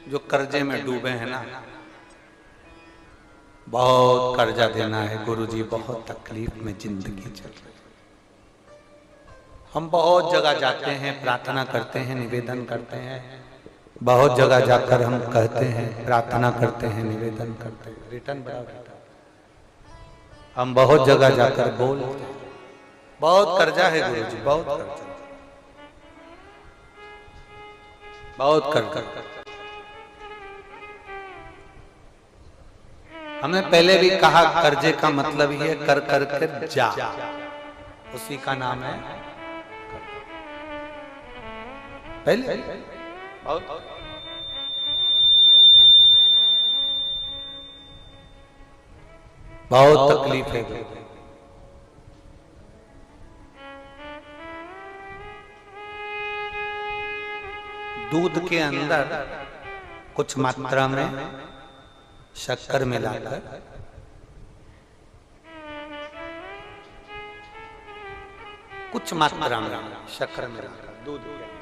जो कर्जे में डूबे हैं ना, बहुत कर्जा देना है गुरुजी, बहुत तकलीफ में जिंदगी चल रही है। हम बहुत जगह जाते हैं, प्रार्थना करते हैं, निवेदन करते हैं, बहुत जगह जाकर हम कहते हैं, प्रार्थना करते हैं, निवेदन करते हैं, रिटर्न बराबर। हम बहुत जगह जाकर बोलते हैं, बहुत कर्जा है गुरुजी, बहुत कर्जा, बहुत कर्जा। हमने पहले भी कहा कर्जे का मतलब ही है कर कर के जा, उसी का नाम है पहले। बहुत तकलीफ है। दूध के अंदर कुछ मात्रा में शक्कर मिलाकर कुछ मात्रा में शक्कर मिलाकर दूध के अंदर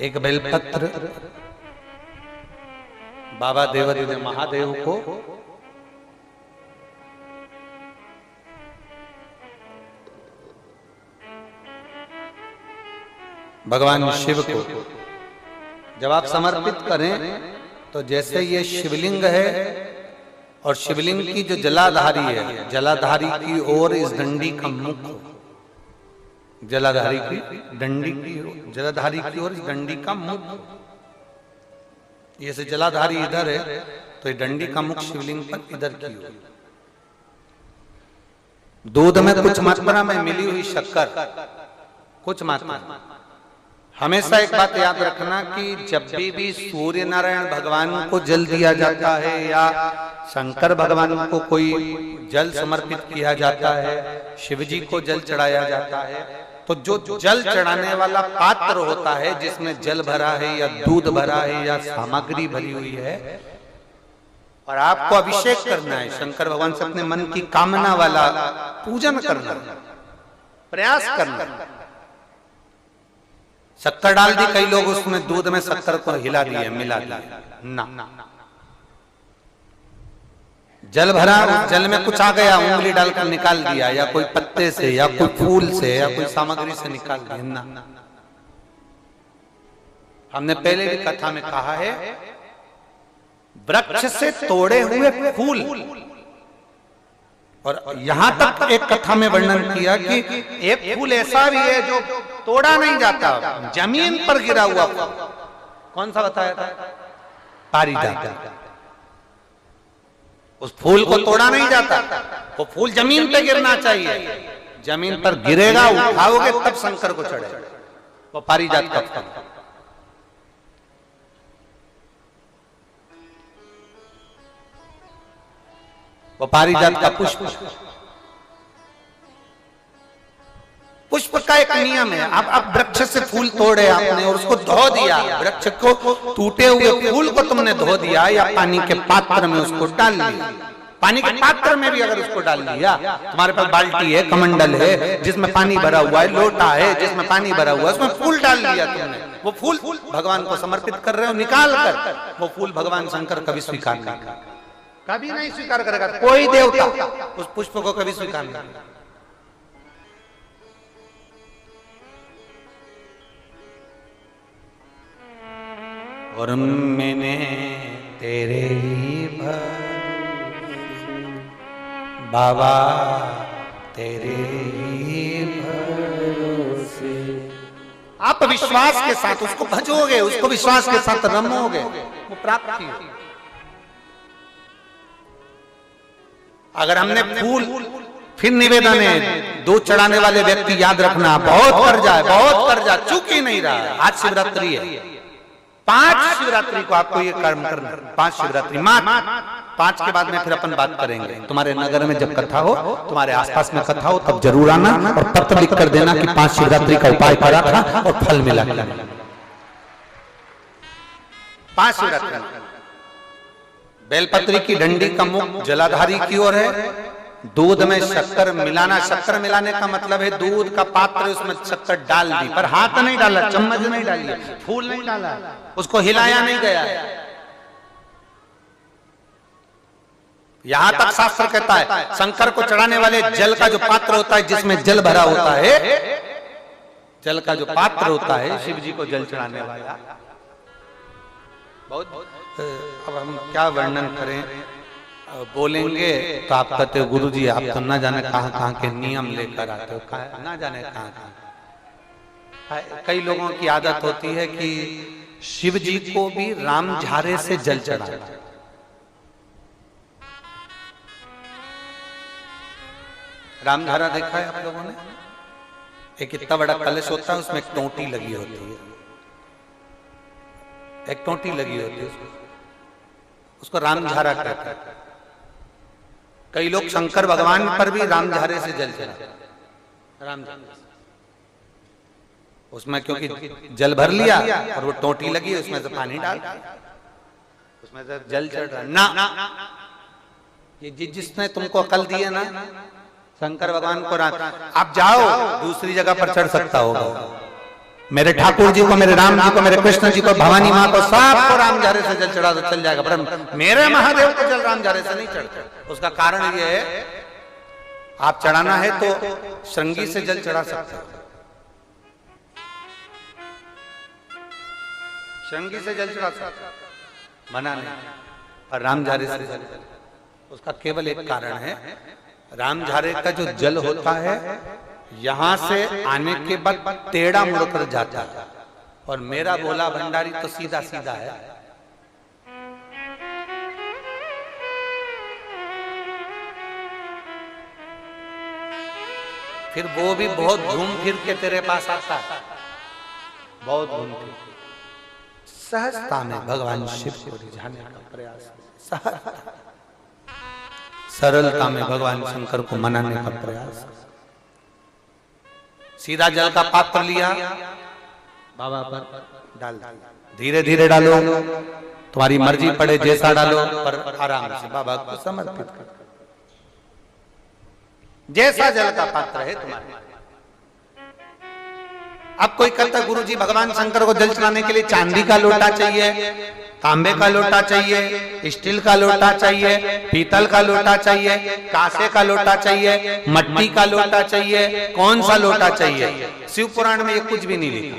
एक बेलपत्र बाबा देवादिदेव महादेव को भगवान शिव को जब आप समर्पित करें तो जैसे ये शिवलिंग है और शिवलिंग की जो जलाधारी है, जलाधारी की ओर इस डंडी का मुख, जलाधारी की डंडी की, जलाधारी की ओर इस डंडी का मुख, ये से जलाधारी इधर है तो ये डंडी का मुख शिवलिंग पर इधर की ओर। दूध में कुछ मात्रा में मिली हुई शक्कर, कुछ मात्रा। हमेशा एक बात याद रखना कि जब भी सूर्य नारायण भगवान को जल दिया जाता है या शंकर भगवान को कोई जल समर्पित किया जाता है, शिव जी को जल चढ़ाया जाता है, तो जो जल चढ़ाने वाला पात्र होता है जिसमें जल भरा है या दूध भरा है या सामग्री भरी हुई है और आपको अभिषेक करना है, शंकर भगवान से अपने मन की कामना वाला पूजन करना, प्रयास करना। शक्कर डाल दी, कई लोग उसमें दूध में शक्कर को हिला दिए, मिला दिया ना, जल भरा, जल में कुछ आ गया, उंगली डालकर निकाल दिया या कोई पत्ते से या कोई फूल से या कोई सामग्री से निकाल दिया ना। हमने पहले भी कथा में कहा है, वृक्ष से तोड़े हुए फूल, और यहां तक एक कथा में वर्णन किया कि एक फूल ऐसा भी है जो तोड़ा नहीं जाता, जमीन पर गिरा हुआ फूल। कौन सा बताया था? पारिजात। उस फूल को तोड़ा नहीं जाता, वो फूल जमीन पे गिरना चाहिए, जमीन पर गिरेगा, उठाओगे तब शंकर को चढ़ेगा, वो पारिजात का फूल। वो पारिजात का पुष्प, पुष्प का एक नियम है। अब वृक्ष से फूल तोड़े आपने और उसको धो दिया, वृक्ष को, टूटे हुए फूल को तुमने धो दिया या पानी के पात्र में उसको डाल लिया, पानी के पात्र में भी अगर उसको डाल दिया, तुम्हारे पास बाल्टी है, कमंडल है जिसमें पानी भरा हुआ है, लोटा है जिसमें पानी भरा हुआ है, उसमें फूल डाल दिया तुमने, वो फूल भगवान को समर्पित कर रहे हो, निकाल कर वो फूल भगवान शंकर कभी स्वीकार नहीं करेगा, कभी नहीं स्वीकार करेगा, कोई देवता उस पुष्प को कभी स्वीकार नहीं करेगा। और मैंने तेरे ही बाबा तेरे ही भरोसे, आप विश्वास के साथ उसको भजोगे, उसको विश्वास के साथ रमोगे, वो प्राप्ति होगी। अगर हमने फूल, फिर निवेदन है, दूध चढ़ाने वाले व्यक्ति याद रखना, बहुत कर्जा है, बहुत कर्जा, चूक ही नहीं रहा है। आज शिवरात्रि है, 5 शिवरात्रि को आपको ये कर्म करना, 5 शिवरात्रि, 5 के बाद में फिर अपन बात करेंगे। तुम्हारे नगर में जब कथा हो, तुम्हारे आसपास में कथा हो, तब जरूर आना और पत्र लिख कर देना कि 5 शिवरात्रि का उपाय करा था और फल मिला। 5 शिवरात्रि बेलपत्री की डंडी का मुख जलाधारी की ओर है दूध में शक्कर मिलाना, शक्कर मिलाने का मतलब है दूध का पात्र उसमें शक्कर डाल दी, पर हाथ नहीं डाला, चम्मच नहीं डाली, फूल नहीं डाला, उसको हिलाया नहीं गया। यहां तक शास्त्र कहता है शंकर को चढ़ाने वाले जल का जो पात्र होता है, जिसमें जल भरा होता है, जल का जो पात्र होता है, शिव जी को जल चढ़ाने वाला, बहुत अब हम क्या वर्णन करें, बोलेंगे तो आप कहते हो गुरु जी आप तो ना जाने कहां कहां के नियम लेकर आते हो, ना जाने कहां कहां। कई लोगों की आदत होती है कि शिव जी को भी राम झारे से जल चढ़ाना। राम झारा देखा है आप लोगों ने? एक इतना बड़ा कलश होता है, उसमें एक टोंटी लगी होती है, एक टोंटी लगी होती है, उसको राम झारा कहते हैं। कई लोग शंकर भगवान पर भी राम झारे से जल चढ़ाते हैं, राम झारे से। उसमें क्योंकि जल भर लिया और वो टोंटी लगी, उसमें से पानी डाल, उसमें से जल चढ़ रहा ना। ये जिसने तुमको अकल दी है ना, शंकर भगवान को आप जाओ दूसरी जगह पर चढ़ सकता होगा, मेरे ठाकुर जी को, मेरे राम जी को, मेरे कृष्ण जी को, भवानी माँ को, सबको राम झारे से जल चढ़ा तो चल जाएगा, पर मेरे महादेव को जल राम झारे से नहीं चढ़ता। उसका कारण ये है, आप चढ़ाना है तो श्रृंगी से जल चढ़ा सकते हो, श्रृंगी से जल चढ़ा सकते, मना नहीं, पर राम झारे से जल। उसका केवल एक कारण है, राम झारे का जो जल होता है यहां से आने के बाद टेढ़ा मुड़कर जाता है, और मेरा भोला भंडारी तो सीधा सीधा है। फिर वो भी बहुत घूम फिर के तेरे पास आता है, बहुत घूम फिर, सहजता में भगवान शिव को रिझाने का प्रयास, सहजता, सरलता में भगवान शंकर को मनाने का प्रयास। सीधा जल का पात्र लिया, बाबा पर डाल, धीरे धीरे डालो, तुम्हारी मर्जी पड़े जैसा डालो, पर आराम से बाबा को समर्पित कर, जैसा जल का पात्र है तुम्हारे। अब कोई कहता गुरु जी भगवान शंकर को जल चढ़ाने के लिए चांदी का लोटा चाहिए, तांबे का लोटा चाहिए, स्टील का लोटा चाहिए, पीतल का लोटा चाहिए, कांसे का लोटा चाहिए, मट्टी का लोटा चाहिए, कौन सा लोटा चाहिए? शिव पुराण में ये कुछ भी नहीं लिखा।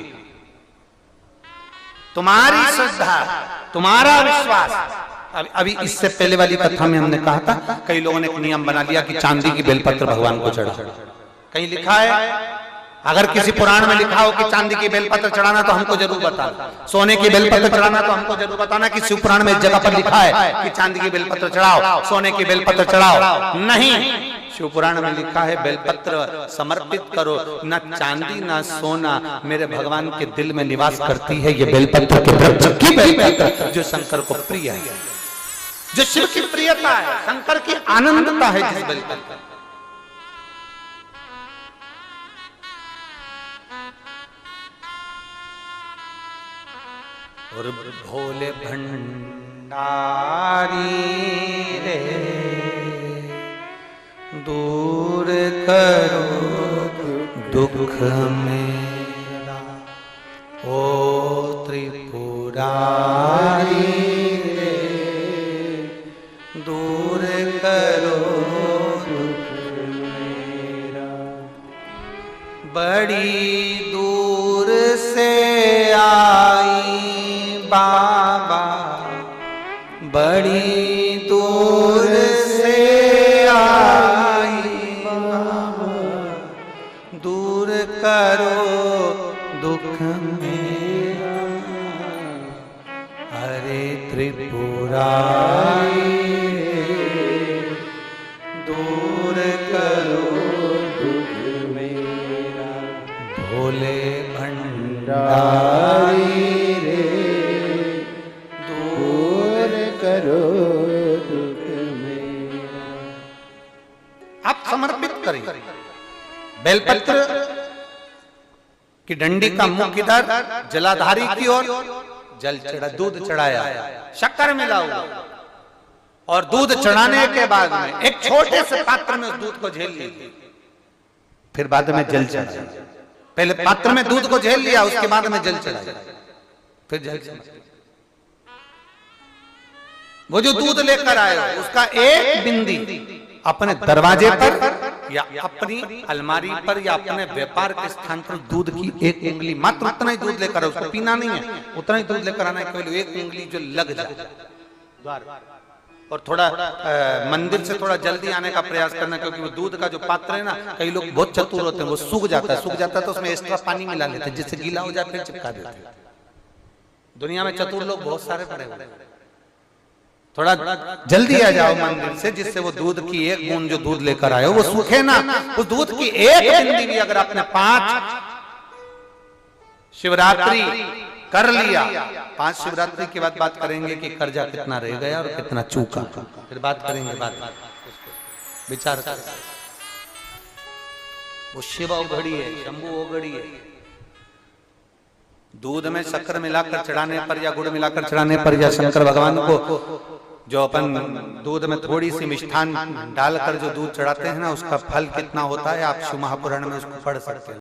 तुम्हारी श्रद्धा, तुम्हारा विश्वास। अभी इससे पहले वाली कथा में हमने कहा था, कई लोगों ने एक नियम बना लिया कि चांदी की बेलपत्र भगवान को चढ़ा। कहीं लिखा है? अगर किसी पुराण में लिखा हो कि चांदी की बेलपत्र चढ़ाना तो हमको जरूर बताना, सोने की बेलपत्र चढ़ाना तो हमको जरूर बताना कि शिव पुराण में एक जगह पर लिखा है कि चांदी की बेलपत्र चढ़ाओ, सोने की बेलपत्र चढ़ाओ। नहीं, शिव पुराण में लिखा है बेलपत्र समर्पित करो, न चांदी न सोना मेरे भगवान के दिल में निवास करती है ये बेलपत्र के वृक्ष की बेलपत्र, जो शंकर को प्रिय है, जो शिव की प्रियता है, शंकर की आनंदता है जिस बेलपत्र। और भोले भंडारी रे दूर करो दुख मेरा, ओ त्रिपुरारी रे दूर करो दुख मेरा। बड़ी दूर से आई बाबा, बड़ी दूर से आई बाबा, दूर करो दुख मेरा, हरे त्रिपुरारी दूर करो दुख मेरा। भोले भंडारी करो दुख मेरा। आप समर्पित करें बेलपत्र की डंडी का मुख इधर, जलाधारी की ओर, जल चढ़ा, दूध चढ़ाया, शक्कर मिला हुआ, और दूध चढ़ाने के बाद में एक छोटे से पात्र में उस दूध को झेल लिया, फिर बाद में जल चढ़ाया। पहले पात्र में दूध को झेल लिया, उसके बाद में जल चढ़ाया, फिर जल चढ़ाया। वो जो दूध लेकर आए उसका एक बिंदी अपने दरवाजे पर या अपनी अलमारी पर या अपने व्यापार के स्थान पर दूध की एक उंगली, मात्र उतना ही दूध लेकर, उसको पीना नहीं है, उतना ही दूध लेकर आना है, केवल एक उंगली जो लग जाए द्वार। और थोड़ा मंदिर से थोड़ा जल्दी आने का प्रयास करना, क्योंकि वो दूध का जो पात्र है ना, कई लोग बहुत चतुर होते हैं, वो सूख जाता है तो उसमें एक्स्ट्रा पानी मिला लेते हैं, जिससे गीला हो जाए फिर चिपका देते हैं। दुनिया में चतुर लोग बहुत सारे पड़े हुए हैं। थोड़ा जल्दी आ जाओ मंदिर से, जिससे वो दूध की एक बूंद जो दूध लेकर आए वो सूखे ना। उस दूध की एक बूंद भी अगर आपने 5 शिवरात्रि कर लिया, 5 शिवरात्रि के बाद बात करेंगे कि कर्जा कितना रह गया और कितना चूका, फिर बात करेंगे, बात विचार कर। वो शिव औघड़ी है, शंभु औघड़ी है। दूध में शक्कर मिलाकर चढ़ाने पर या गुड़ मिलाकर चढ़ाने पर या शंकर भगवान को जो अपन दूध में थोड़ी सी मिष्ठान डालकर जो दूध चढ़ाते हैं ना, उसका फल कितना होता है आप शिव महापुराण में उसको पढ़ सकते हैं।